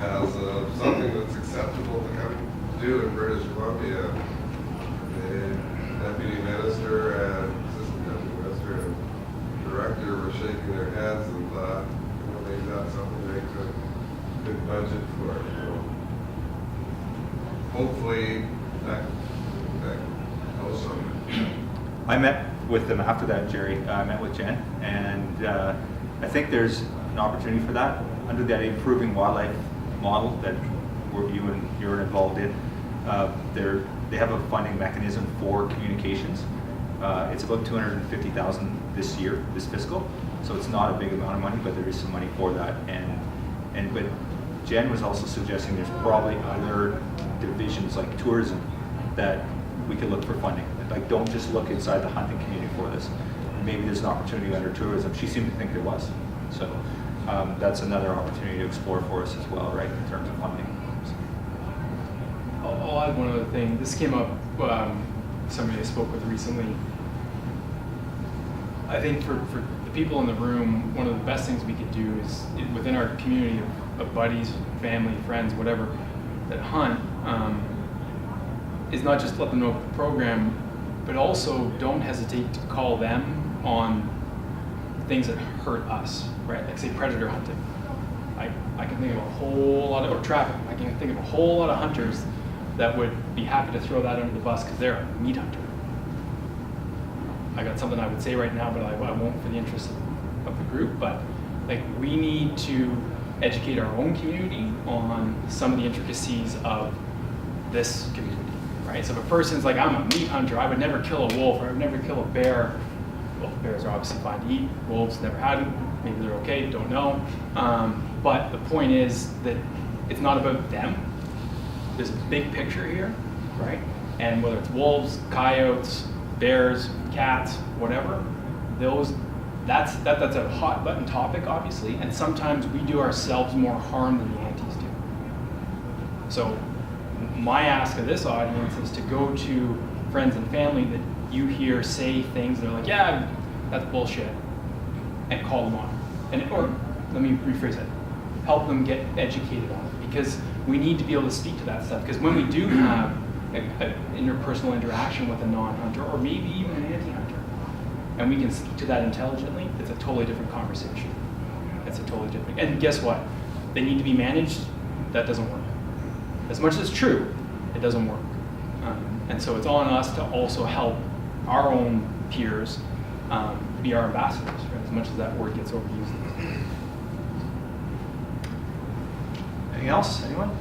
as something that's acceptable to come do in British Columbia. The deputy minister and assistant deputy minister and director were shaking their heads and thought, maybe that's something they could budget for. So hopefully that goes somewhere. I met with them after that, Jerry. I met with Jen, and I think there's an opportunity for that under that improving wildlife model that you're involved in. They have a funding mechanism for communications. It's about $250,000 this year, this fiscal, so it's not a big amount of money, but there is some money for that. But Jen was also suggesting there's probably other divisions like tourism that we could look for funding. Like, don't just look inside the hunting community for this. Maybe there's an opportunity under tourism. She seemed to think there was. So that's another opportunity to explore for us as well, right, in terms of funding. I'll add one other thing. This came up, somebody I spoke with recently. I think for the people in the room, one of the best things we could do is within our community of buddies, family, friends, whatever, that hunt, is not just let them know about the program, but also don't hesitate to call them on things that hurt us, right? Like say predator hunting. I can think of a whole lot of, or trafficking, I can think of a whole lot of hunters that would be happy to throw that under the bus because they're a meat hunter. I got something I would say right now, but I won't for the interest of the group, but like we need to educate our own community on some of the intricacies of this community. Right? So if a person's like, I'm a meat hunter, I would never kill a wolf, or I would never kill a bear. Well, bears are obviously fine to eat. Wolves never had them. Maybe they're okay, don't know. But the point is that it's not about them. There's a big picture here, right? And whether it's wolves, coyotes, bears, cats, whatever, that's a hot button topic, obviously. And sometimes we do ourselves more harm than the antis do. So my ask of this audience is to go to friends and family that you hear say things that are like, yeah, that's bullshit, and call them on it. Or let me rephrase it, help them get educated on it, because we need to be able to speak to that stuff. Because when we do have an interpersonal interaction with a non-hunter, or maybe even an anti-hunter, and we can speak to that intelligently, it's a totally different conversation. It's a totally different, and guess what? They need to be managed. That doesn't work. As much as it's true, it doesn't work. And so it's on us to also help our own peers be our ambassadors, right? As much as that word gets overused. Anything else? Anyone?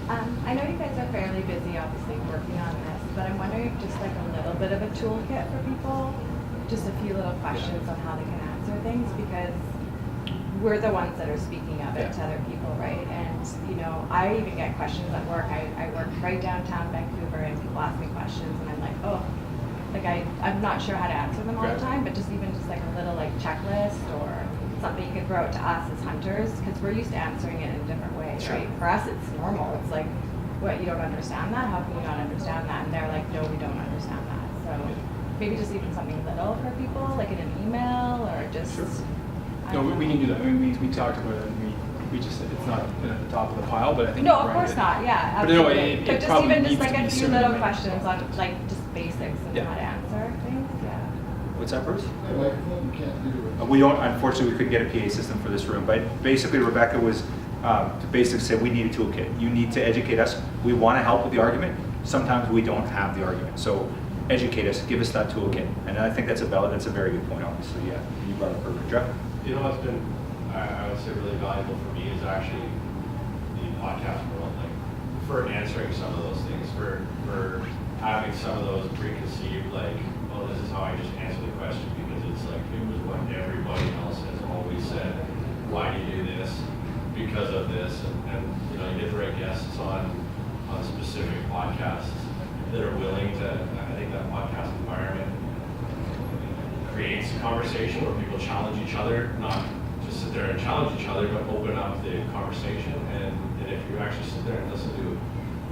I know you guys are fairly busy, obviously, working on this, but I'm wondering if just like a little bit of a toolkit for people, just a few little questions on how they can answer things, because we're the ones that are speaking of it to other people, right? And, you know, I even get questions at work. I work right downtown Vancouver, and people ask me questions, and I'm like, oh, like I'm not sure how to answer them all the time, but just like a little like checklist or something you could throw out to us as hunters, because we're used to answering it in a different way, right? For us, it's normal. It's like, what, you don't understand that? How can you not understand that? And they're like, no, we don't understand that. So maybe just even something little for people, like in an email or just... No, we can do that. I mean, we talked about it, and we just, it's not at the top of the pile, but I think... No, of course not, yeah. But no, it just even needs just like to be a few sooner little than questions on like just basics of how to answer things, What's that, Bruce? Can't We don't, unfortunately, we couldn't get a PA system for this room, but basically Rebecca was, to basically say we need a toolkit. You need to educate us. We want to help with the argument. Sometimes we don't have the argument. So educate us, give us that toolkit. And I think that's a very good point, obviously. Yeah, you brought up perfect. Jeff? You know what's been, I would say, really valuable for me is actually the podcast world, like for answering some of those things, for having some of those preconceived, like, oh, this is how I just answer the question, because it's like, it was what everybody else has always said. Why do you do this? Because of this. And you know, you get the right guests on specific podcasts that are willing to, I think that podcast environment creates a conversation where people challenge each other, not just sit there and challenge each other, but open up the conversation. And if you actually sit there and listen to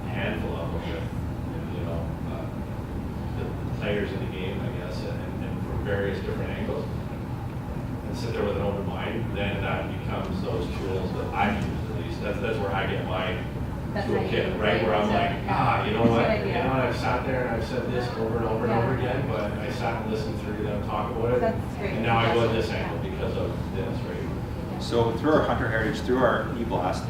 a handful of them, you know, the players in the game, I guess, and from various different angles, and sit there with an open mind, then that becomes those tools that I use, at least, That's where I get my That's how you toolkit, do right? it. Where I'm like, you know That's what? a good You idea. know what? I've sat there and I've said this over and over and over again, but I sat and listened through them talk about it. That's great. And now I go at this Yeah. angle because of this, right? So through our Hunter Heritage, through our e-blast,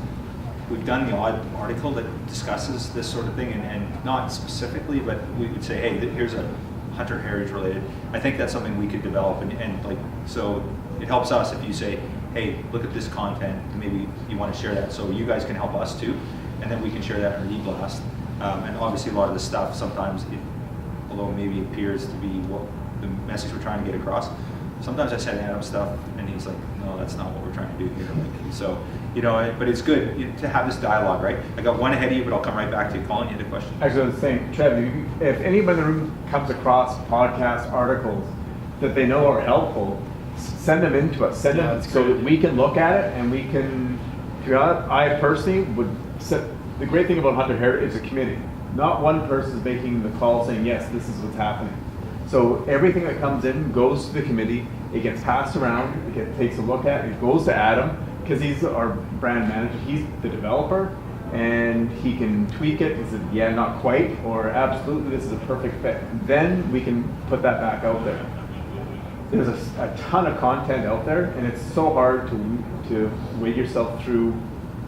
we've done the odd article that discusses this sort of thing, and not specifically, but we would say, hey, here's a Hunter Heritage related. I think that's something we could develop, and like, so it helps us if you say, hey, look at this content, and maybe you want to share that, so you guys can help us too, and then we can share that in our e-blast. And obviously a lot of the stuff, sometimes, although maybe it appears to be what the message we're trying to get across, sometimes I send Adam stuff, and he's like, no, that's not what we're trying to do here. Like, so, you know, but it's good to have this dialogue, right? I got one ahead of you, but I'll come right back to you. Colin, you had a question? Actually, I was saying, Trev, if anybody in the room comes across podcast articles that they know are helpful, send them in to us. Send Yeah, them that's so great. that we can look at it and we can, to be honest, I personally would set, the great thing about Hunter Heritage is a committee. Not one person is making the call saying, yes, this is what's happening. So everything that comes in goes to the committee, it gets passed around, takes a look at it, it goes to Adam, because he's our brand manager, he's the developer, and he can tweak it, he said, yeah, not quite, or absolutely, this is a perfect fit. Then we can put that back out there. There's a ton of content out there, and it's so hard to wade yourself through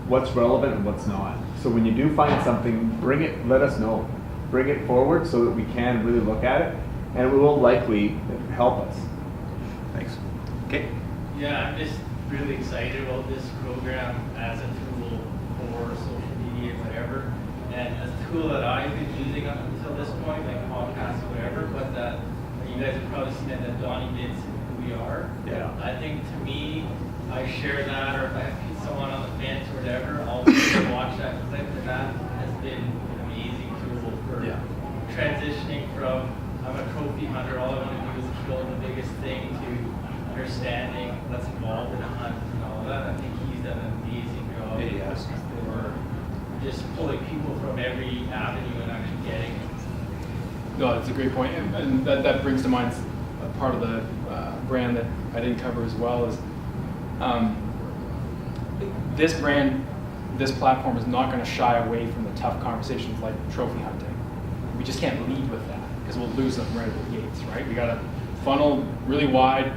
what's relevant and what's not. So when you do find something, bring it, let us know. Bring it forward so that we can really look at it, and it will likely help us. Thanks. Okay. Yeah, I'm just really excited about this program as a tool for social media and whatever. And a tool that I've been using up until this point, like podcasts or whatever, but that you guys have probably seen that Donnie Bids Who We Are. Yeah. I think to me, I share that, or if I have someone on the fence or whatever, I'll watch that clip, and that has been an amazing tool for transitioning from I'm a trophy hunter, all I want to do is kill the biggest thing, to understanding what's involved in a hunt and all that. I think he's done an amazing job Yeah, he has. for just pulling people from every avenue and actually getting it. No, that's a great point, and that brings to mind a part of the brand that I didn't cover as well is this brand, this platform is not going to shy away from the tough conversations like trophy hunting. We just can't lead with that because we'll lose them right at the gates, right? We got to funnel really wide,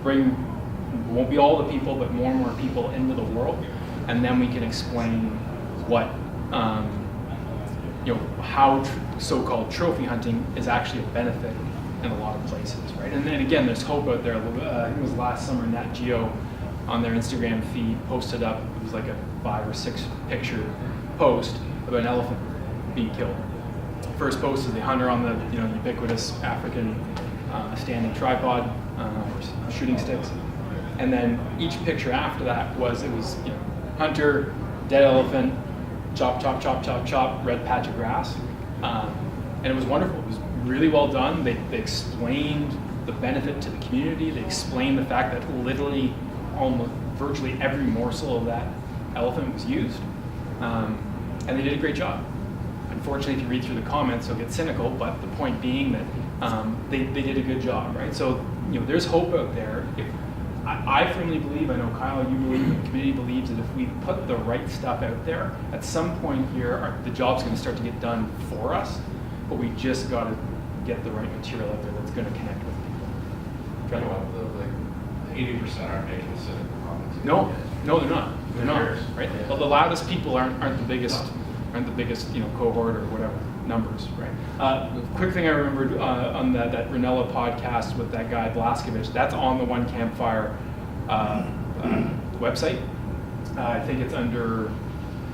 won't be all the people, but more and more people into the world, and then we can explain what how so-called trophy hunting is actually a benefit in a lot of places, right? And then again, there's hope out there. I think it was last summer, Nat Geo on their Instagram feed posted up, it was like a 5 or 6 picture post of an elephant being killed. First post is the hunter on the ubiquitous African standing tripod or shooting sticks, and then each picture after that was hunter, dead elephant, chop, chop, chop, chop, chop, red patch of grass. And it was wonderful. It was really well done. They explained the benefit to the community. They explained the fact that literally almost virtually every morsel of that elephant was used. And they did a great job. Unfortunately, if you read through the comments, you'll get cynical, but the point being that they did a good job, right? So, there's hope out there. I firmly believe, I know Kyle, you believe, the community believes that if we put the right stuff out there, at some point here, the job's going to start to get done for us, but we just got to get the right material out there that's going to connect with people. Like 80% aren't making cynical comments. No, they're not. They're not, Cares? right? Well, the loudest people aren't the biggest, cohort or whatever numbers, right? Quick thing I remembered on that Ranella podcast with that guy Blaskovich. That's on the 1Campfire website. I think it's under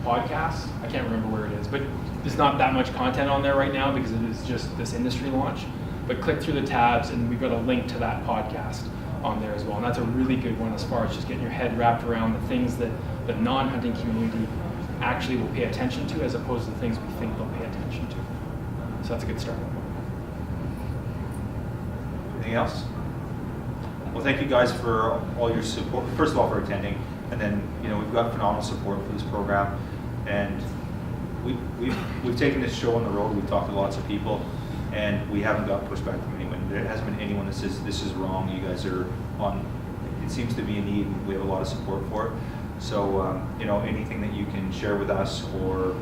podcasts. I can't remember where it is, but there's not that much content on there right now because it is just this industry launch. But click through the tabs, and we've got a link to that podcast on there as well. And that's a really good one as far as just getting your head wrapped around the things that the non-hunting community actually will pay attention to as opposed to the things we think they'll pay attention to. So that's a good start. Anything else? Well, thank you guys for all your support. First of all, for attending, and then we've got phenomenal support for this program, and we've taken this show on the road. We've talked to lots of people, and we haven't got pushback from anyone. There hasn't been anyone that says this is wrong. You guys are on. It seems to be a need. We have a lot of support for it. So, you know, anything that you can share with us or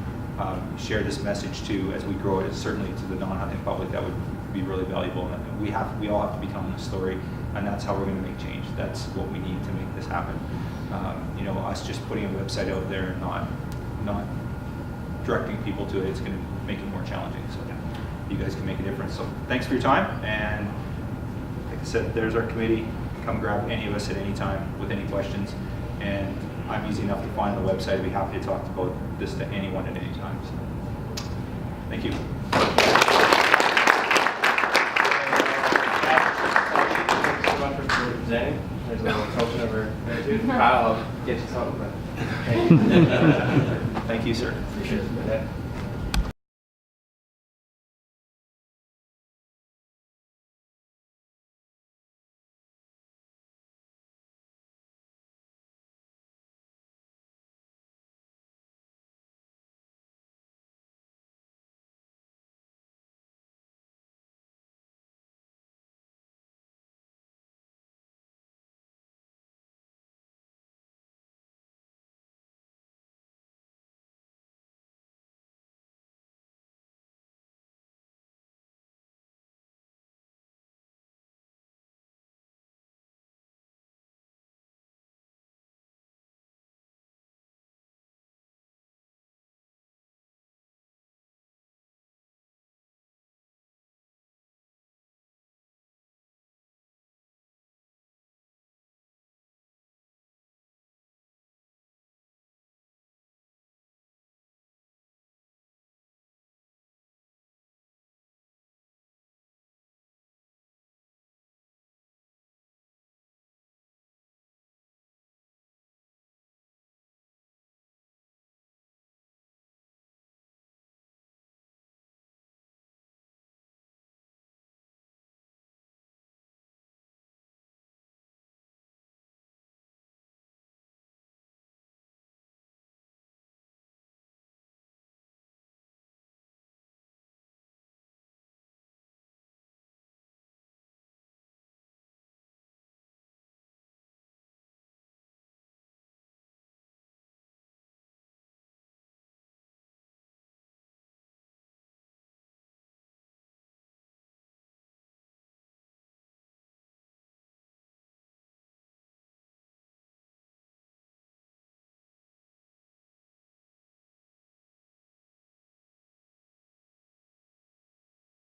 share this message to as we grow it, certainly to the non-hunting public, that would be really valuable. And we all have to become the story, and that's how we're going to make change. That's what we need to make this happen. You know, us just putting a website out there and not directing people to it, it's going to make it more challenging. So you guys can make a difference. So thanks for your time. And like I said, there's our committee. Come grab any of us at any time with any questions. And I'm easy enough to find on the website. I'd be happy to talk about this to anyone at any time. So thank you. Thanks so much for presenting. There's a little token over there too. I'll get you something. But Thank you, sir. appreciate it.